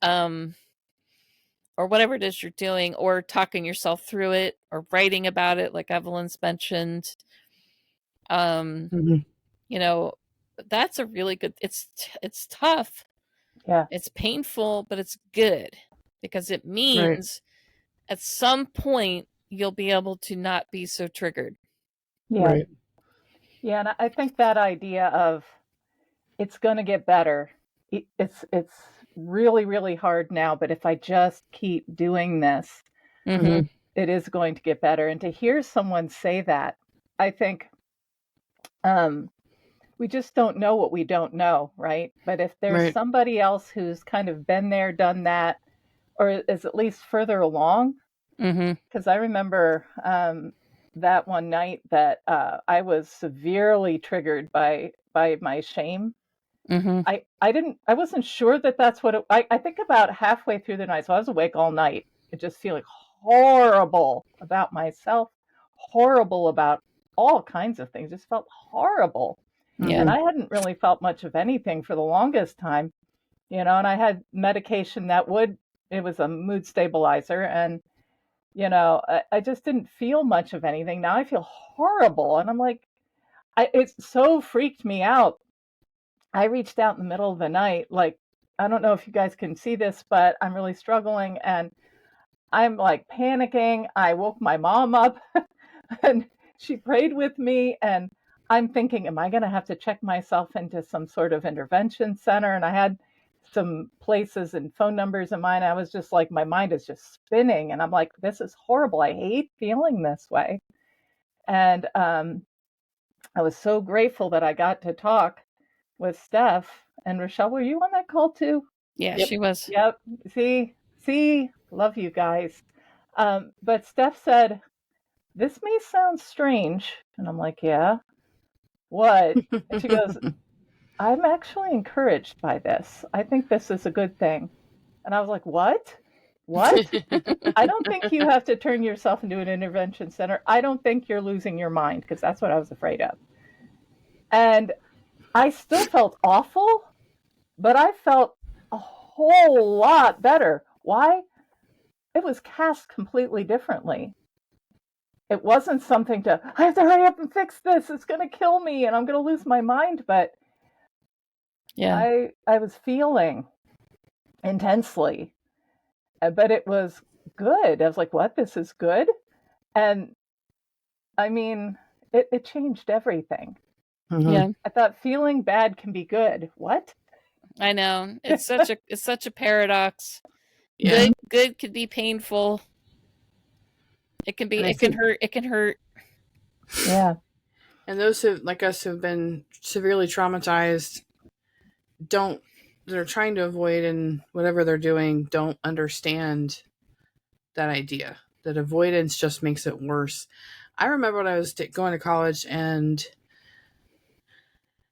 or whatever it is you're doing, or talking yourself through it, or writing about it, like Evelyn's mentioned, that's a really good. It's tough. Yeah. It's painful, but it's good because it means at some point you'll be able to not be so triggered. Yeah. Right. Yeah, and I think that idea of it's going to get better. It's really, really hard now, but if I just keep doing this, it is going to get better. And to hear someone say that, I think we just don't know what we don't know, right? But if there's somebody else who's kind of been there, done that, or is at least further along, because I remember that one night that I was severely triggered by my shame. I wasn't sure that that's what I think about halfway through the night. So I was awake all night, just feeling horrible about myself, horrible about all kinds of things, just felt horrible. And I hadn't really felt much of anything for the longest time, and I had medication it was a mood stabilizer. And, I just didn't feel much of anything. Now I feel horrible. And I'm like, it so freaked me out. I reached out in the middle of the night, like, I don't know if you guys can see this, but I'm really struggling and I'm like panicking. I woke my mom up and she prayed with me. And I'm thinking, am I going to have to check myself into some sort of intervention center? And I had some places and phone numbers in mind. I was just like, my mind is just spinning. And I'm like, this is horrible. I hate feeling this way. And I was so grateful that I got to talk with Steph. And Rochelle, were you on that call too? Yeah, she was. Yep. See, love you guys. But Steph said, this may sound strange. And I'm like, yeah, what? And she goes, I'm actually encouraged by this. I think this is a good thing. And I was like, what? What? I don't think you have to turn yourself into an intervention center. I don't think you're losing your mind, because that's what I was afraid of. And I still felt awful, but I felt a whole lot better. Why? It was cast completely differently. It wasn't something I have to hurry up and fix this. It's going to kill me and I'm going to lose my mind. But I was feeling intensely, but it was good. I was like, what? This is good. And I mean, it changed everything. Yeah. I thought feeling bad can be good. What? I know. It's such a paradox. Yeah. Good could be painful. It can hurt. It can hurt. Yeah. And those who, like us, who have been severely traumatized, they're trying to avoid, and whatever they're doing, don't understand that idea. That avoidance just makes it worse. I remember when I was going to college and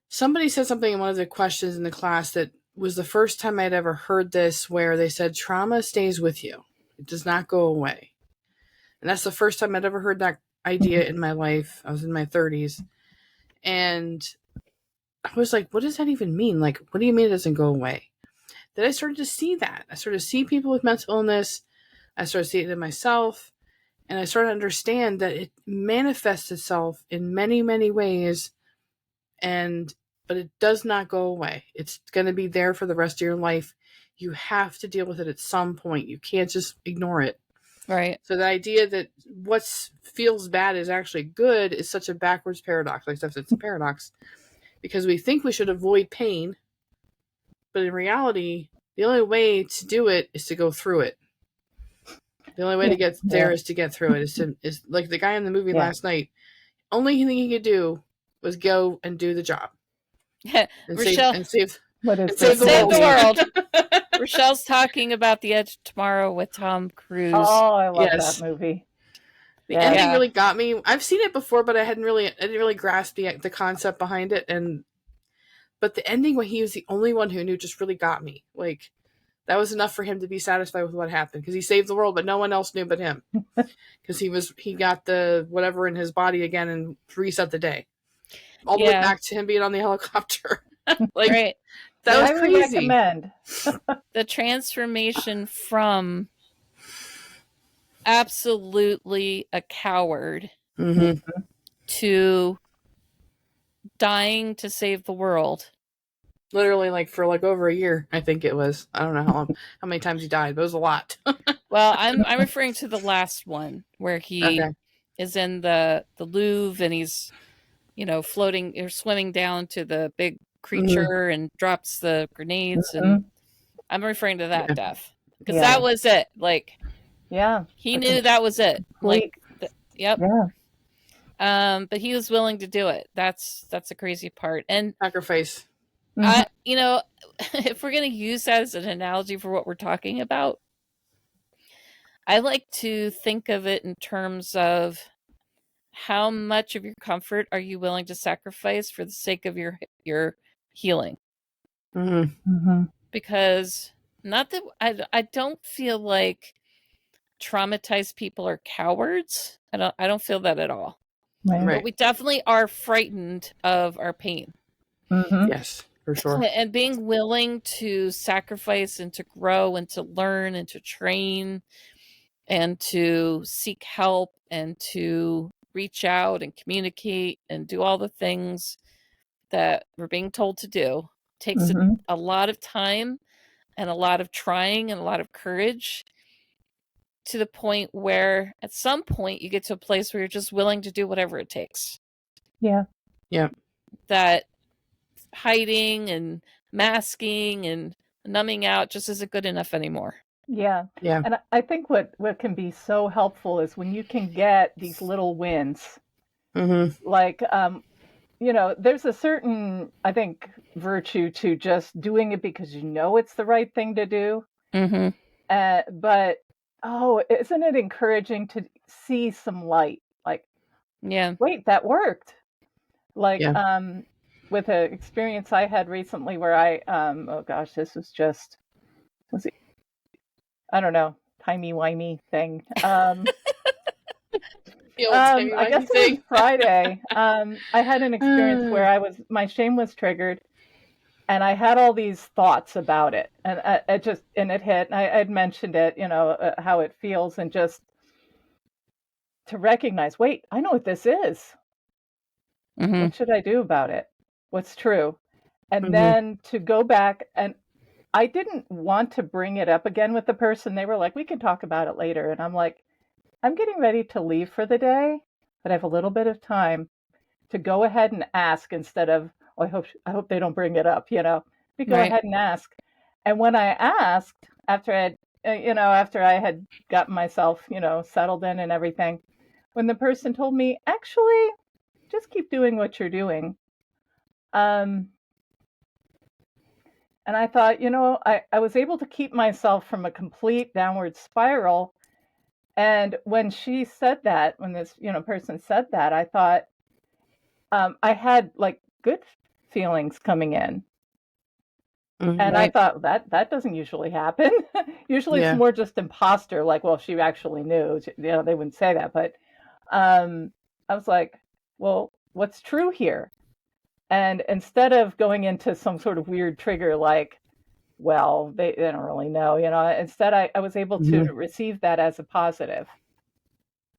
somebody said something in one of the questions in the class that was the first time I'd ever heard this, where they said, trauma stays with you. It does not go away. And that's the first time I'd ever heard that idea in my life. I was in my 30s. And I was like, what does that even mean? Like, what do you mean it doesn't go away? Then I started to see that. I started to see people with mental illness. I started to see it in myself. And I started to understand that it manifests itself in many, many ways. But it does not go away. It's going to be there for the rest of your life. You have to deal with it at some point. You can't just ignore it. Right. So the idea that what feels bad is actually good is such a backwards paradox. Like Steph said, it's a paradox. Because we think we should avoid pain, but in reality, the only way to do it is to go through it. The only way to get there is to get through it. Is like the guy in the movie last night. Only thing he could do was go and do the job. And Rochelle, save the world. Rochelle's talking about The Edge of Tomorrow with Tom Cruise. Oh, I love that movie. The ending really got me. I've seen it before, but I didn't really grasp the concept behind it. But the ending, when he was the only one who knew, just really got me. Like, that was enough for him to be satisfied with what happened, because he saved the world, but no one else knew but him, because he got the whatever in his body again and reset the day, all the way back to him being on the helicopter. Like, that was crazy. Recommend. The transformation from absolutely a coward to dying to save the world. Literally, for over a year, I think it was. I don't know how many times he died, but it was a lot. Well, I'm referring to the last one where he is in the Louvre and he's, floating or swimming down to the big creature and drops the grenades, and I'm referring to that death, because that was it. Like, he knew that was it. Like, but he was willing to do it. That's the crazy part. And sacrifice. If we're going to use that as an analogy for what we're talking about, I like to think of it in terms of how much of your comfort are you willing to sacrifice for the sake of your healing. Because not that I don't feel like traumatized people are cowards. I don't feel that at all. But we definitely are frightened of our pain. Yes, for sure. And being willing to sacrifice and to grow and to learn and to train and to seek help and to reach out and communicate and do all the things that we're being told to do takes a lot of time and a lot of trying and a lot of courage, to the point where at some point you get to a place where you're just willing to do whatever it takes. Yeah. That hiding and masking and numbing out just isn't good enough anymore. Yeah. And I think what can be so helpful is when you can get these little wins. Like, there's a certain, I think, virtue to just doing it because it's the right thing to do. But, isn't it encouraging to see some light? Like, wait, that worked. Like, with an experience I had recently where this was I don't know, timey-wimey thing. I guess it was Friday. I had an experience where my shame was triggered, and I had all these thoughts about it, and it hit. And I had mentioned it, how it feels, and just to recognize, wait, I know what this is. What should I do about it? What's true? And then to go back, and I didn't want to bring it up again with the person. They were like, we can talk about it later. And I'm like, I'm getting ready to leave for the day, but I have a little bit of time to go ahead and ask instead of, I hope they don't bring it up, We go ahead and ask. And when I asked, after I had gotten myself, settled in and everything, when the person told me, actually, just keep doing what you're doing. And I thought, I was able to keep myself from a complete downward spiral. And when she said that, when this, person said that, I thought, I had like good feelings coming in. And I thought that doesn't usually happen. Usually it's more just imposter, like, well, if she actually knew, they wouldn't say that. But I was like, well, what's true here? And instead of going into some sort of weird trigger, like, well, they don't really know, instead I was able to receive that as a positive.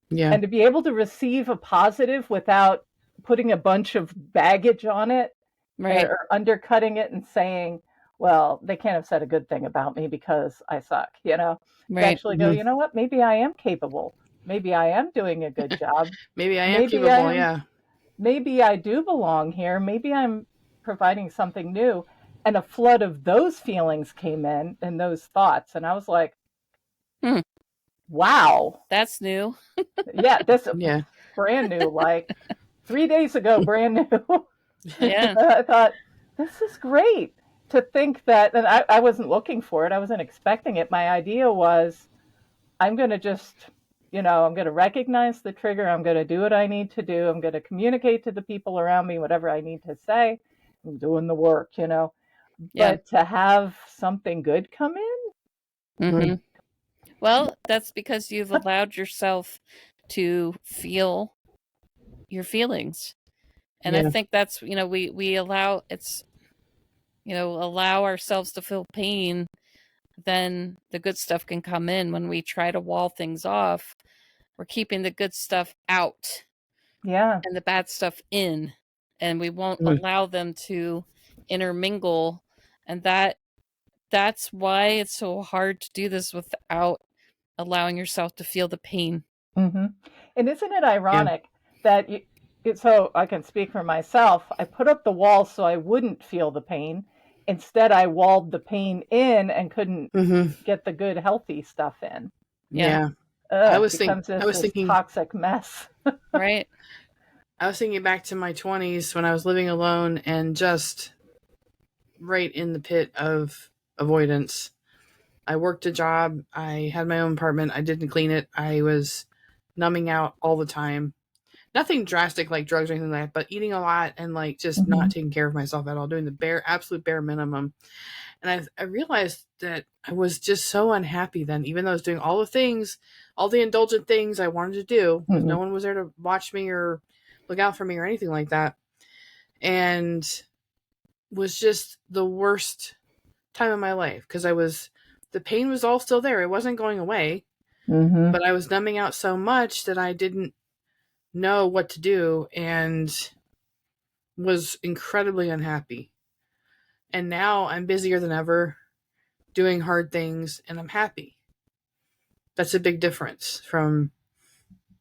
Yeah. And to be able to receive a positive without putting a bunch of baggage on it, or undercutting it and saying, well, they can't have said a good thing about me because I suck, To actually go, you know what, maybe I am capable. Maybe I am doing a good job. Maybe I am capable, Maybe I do belong here. Maybe I'm providing something new. And a flood of those feelings came in and those thoughts. And I was like, wow. That's new. Yeah, this Yeah. brand new, like 3 days ago, brand new. Yeah. I thought, this is great to think that, and I wasn't looking for it. I wasn't expecting it. My idea was I'm going to just, I'm going to recognize the trigger. I'm going to do what I need to do. I'm going to communicate to the people around me whatever I need to say. I'm doing the work. Yeah. But to have something good come in, Mm-hmm. Well, that's because you've allowed yourself to feel your feelings. And I think that's, we allow allow ourselves to feel pain, then the good stuff can come in. When we try to wall things off, we're keeping the good stuff out. Yeah. And the bad stuff in, and we won't allow them to intermingle. And that's why it's so hard to do this without allowing yourself to feel the pain. Mm-hmm. And isn't it ironic that so I can speak for myself, I put up the wall so I wouldn't feel the pain. Instead, I walled the pain in and couldn't get the good, healthy stuff in. Yeah. I was thinking toxic mess. Right. I was thinking back to my 20s when I was living alone and just right in the pit of avoidance. I worked a job. I had my own apartment. I didn't clean it. I was numbing out all the time. Nothing drastic like drugs or anything like that, but eating a lot and like just not taking care of myself at all, doing the absolute bare minimum. And I realized that I was just so unhappy then, even though I was doing all the things, all the indulgent things I wanted to do. No one was there to watch me or look out for me or anything like that. And was just the worst time of my life because the pain was all still there. It wasn't going away, but I was numbing out so much that I didn't know what to do and was incredibly unhappy. And now I'm busier than ever, doing hard things, and I'm happy. That's a big difference from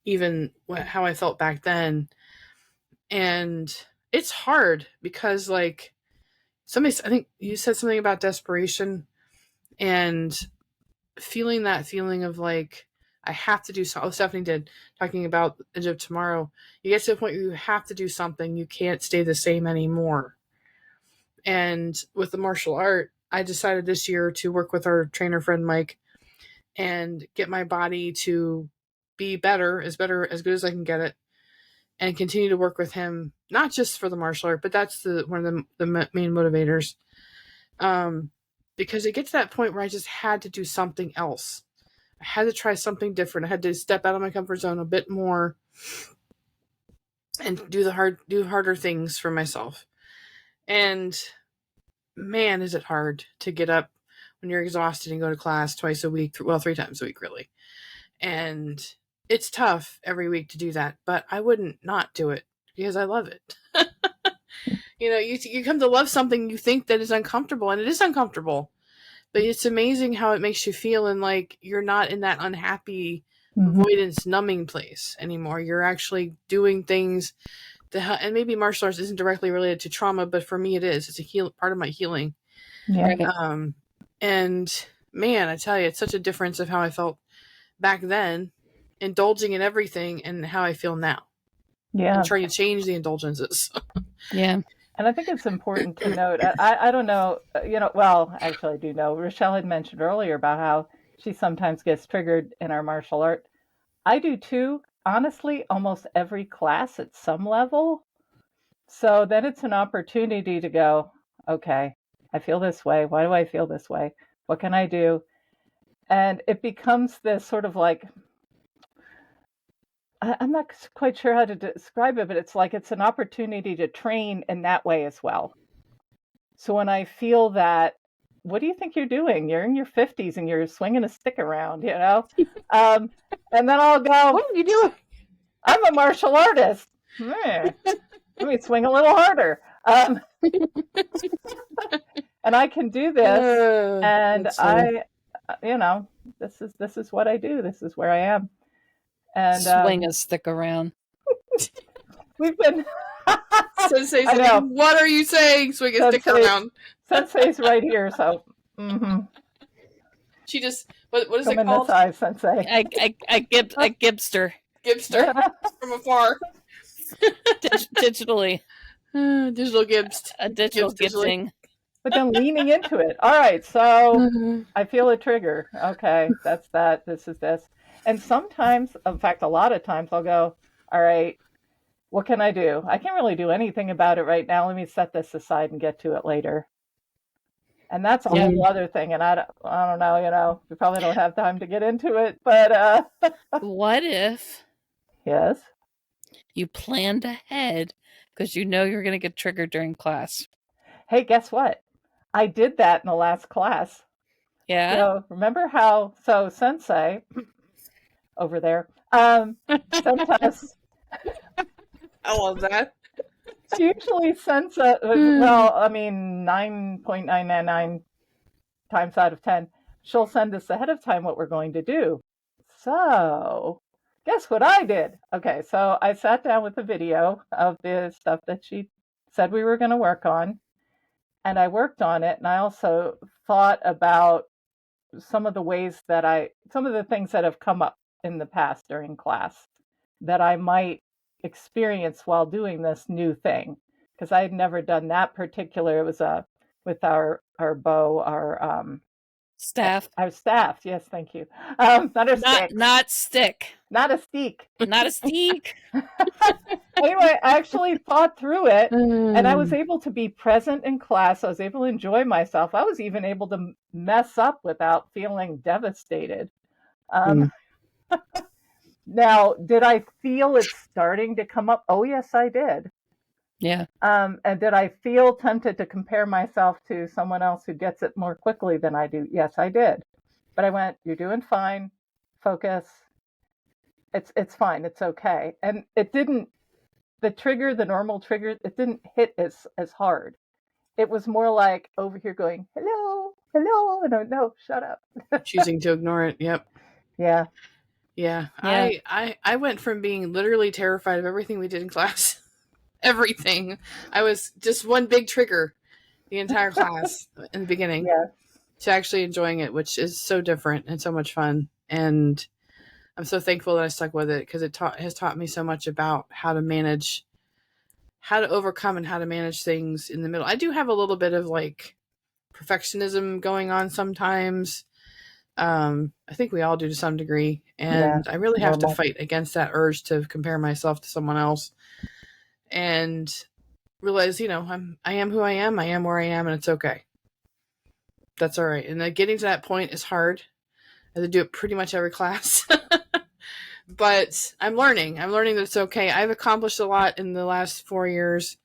even how I felt back then. And it's hard because, like, I think you said something about desperation and feeling that feeling of like, I have to do something. Oh, Stephanie did, talking about Edge of Tomorrow. You get to the point where you have to do something. You can't stay the same anymore. And with the martial art, I decided this year to work with our trainer friend Mike and get my body to be better as good as I can get it, and continue to work with him, not just for the martial art, but that's one of the main motivators. Because it gets to that point where I just had to do something else. I had to try something different. I had to step out of my comfort zone a bit more and do harder things for myself. And man, is it hard to get up when you're exhausted and go to class twice a week, 3 times a week, really. And it's tough every week to do that, but I wouldn't not do it because I love it. You come to love something you think that is uncomfortable, and it is uncomfortable, but it's amazing how it makes you feel, and like you're not in that unhappy avoidance numbing place anymore. You're actually doing things and maybe martial arts isn't directly related to trauma, but for me it is. It's a part of my healing. Yeah. And man, I tell you, it's such a difference of how I felt back then, indulging in everything, and how I feel now. Yeah. I'm trying to change the indulgences. Yeah. And I think it's important to note, I don't know, well, actually I do know. Rochelle had mentioned earlier about how she sometimes gets triggered in our martial art. I do too. Honestly, almost every class at some level. So then it's an opportunity to go, okay, I feel this way. Why do I feel this way? What can I do? And it becomes this sort of like, I'm not quite sure how to describe it, but it's like it's an opportunity to train in that way as well. So when I feel that, what do you think you're doing? You're in your 50s and you're swinging a stick around, and then I'll go, what are you doing? I'm a martial artist. Let me swing a little harder. And I can do this, and this is what I do. This is where I am. And swing a stick around. We've been. Sensei said, what are you saying? Swing a stick around. Sensei's right here, so. She just what is Come it in called? this eye, Sensei. I gibster. Gibster from afar. Digitally. Digital gibst. A digital gibsing. But then leaning into it. All right, so I feel a trigger. Okay, that's that. This is this. And sometimes, in fact, a lot of times I'll go, all right, what can I do? I can't really do anything about it right now. Let me set this aside and get to it later. And that's a whole other thing. And I don't know, we probably don't have time to get into it, but what if yes, you planned ahead because you know you're going to get triggered during class? Hey, guess what? I did that in the last class. Yeah. So remember so Sensei over there, sometimes I love that. she usually sends well, I mean, 9.999 times out of 10, she'll send us ahead of time what we're going to do. So guess what I did? Okay, so I sat down with a video of the stuff that she said we were going to work on, and I worked on it, and I also thought about some of the things that have come up in the past during class that I might experience while doing this new thing, because I had never done that particular. It was with our bow, staff. Our staff, yes, thank you. Not a stick. Not stick. Not a steak. Not a steak. Anyway, I actually thought through it, and I was able to be present in class. I was able to enjoy myself. I was even able to mess up without feeling devastated. Now, did I feel it starting to come up? Oh, yes, I did. Yeah. And did I feel tempted to compare myself to someone else who gets it more quickly than I do? Yes, I did. But I went, you're doing fine. Focus. It's fine. It's okay. And it didn't, the normal trigger, it didn't hit as hard. It was more like over here going, hello, hello. And no, shut up. Choosing to ignore it. Yep. Yeah. Yeah. I went from being literally terrified of everything we did in class. Everything. I was just one big trigger the entire class in the beginning. Yeah. To actually enjoying it, which is so different and so much fun. And I'm so thankful that I stuck with it, because it has taught me so much about how to overcome and how to manage things in the middle. I do have a little bit of like perfectionism going on sometimes. I think we all do to some degree. And I really have to fight against that urge to compare myself to someone else and realize, I am who I am. I am where I am, and it's okay. That's all right. And getting to that point is hard. I have to do it pretty much every class. But I'm learning that it's okay. I've accomplished a lot in the last 4 years,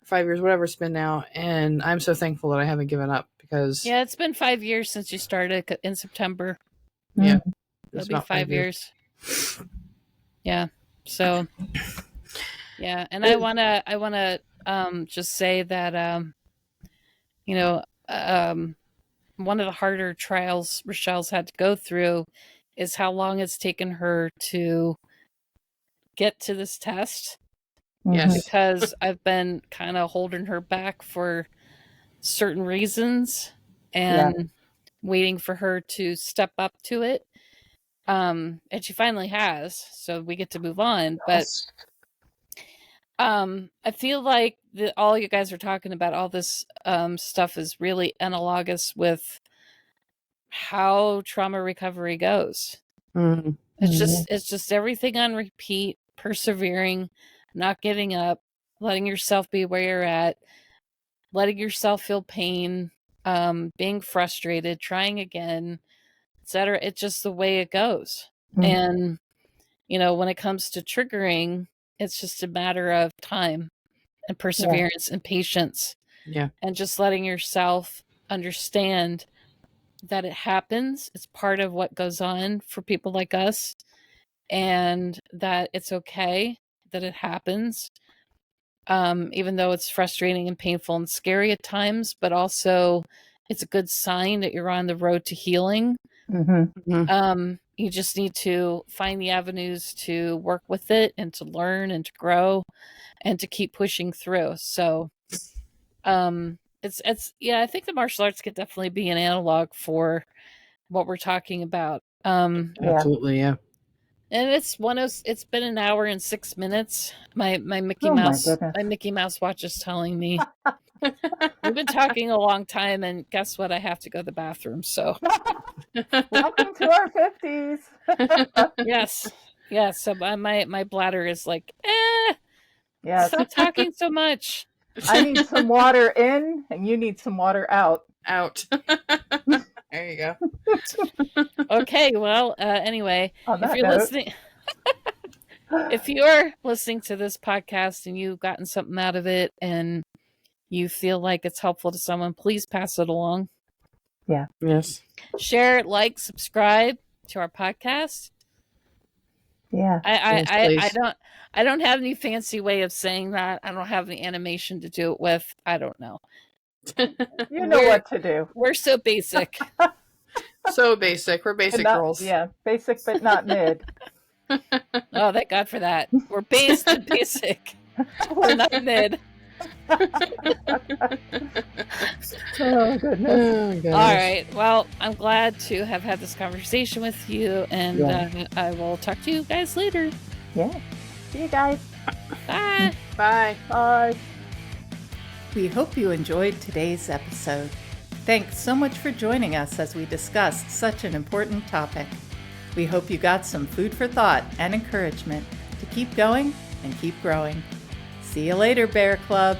5 years, whatever it's been now. And I'm so thankful that I haven't given up, because yeah, it's been 5 years since you started in September. Yeah. It'll be 5 years. Yeah. So yeah. And I wanna just say that one of the harder trials Rochelle's had to go through is how long it's taken her to get to this test. Yes. Because I've been kind of holding her back for certain reasons and waiting for her to step up to it. And she finally has, so we get to move on. But I feel like all you guys are talking about, all this stuff is really analogous with how trauma recovery goes. Mm-hmm. It's just everything on repeat, persevering, not giving up, letting yourself be where you're at, letting yourself feel pain, being frustrated, trying again, etc. It's just the way it goes. And when it comes to triggering, it's just a matter of time and perseverance and patience. Yeah. And just letting yourself understand that it happens. It's part of what goes on for people like us, and that it's okay that it happens. Even though it's frustrating and painful and scary at times, but also it's a good sign that you're on the road to healing. You just need to find the avenues to work with it and to learn and to grow and to keep pushing through. So I think the martial arts could definitely be an analog for what we're talking about. Absolutely, yeah. And it's been an hour and 6 minutes. My Mickey Oh, my Mouse goodness. my Mickey Mouse watch is telling me we've been talking a long time, and guess what? I have to go to the bathroom. So Welcome to our 50s. yes. So my bladder is like, Yes. stop talking so much. I need some water in, and you need some water out. Out. There you go. Okay, well, anyway, On that if you're note. listening, if you're listening to this podcast and you've gotten something out of it and you feel like it's helpful to someone, please pass it along. Yeah. Yes. Share it, like, subscribe to our podcast. Yeah. I don't have any fancy way of saying that. I don't have any animation to do it with. I don't know. You know what to do. We're so basic. So basic. We're basic girls. Yeah, basic but not mid. Oh, thank God for that. We're based and basic. We're not mid. Oh, goodness. All right. Well, I'm glad to have had this conversation with you, and I will talk to you guys later. Yeah. See you guys. Bye. Bye. Bye. We hope you enjoyed today's episode. Thanks so much for joining us as we discussed such an important topic. We hope you got some food for thought and encouragement to keep going and keep growing. See you later, Bear Club.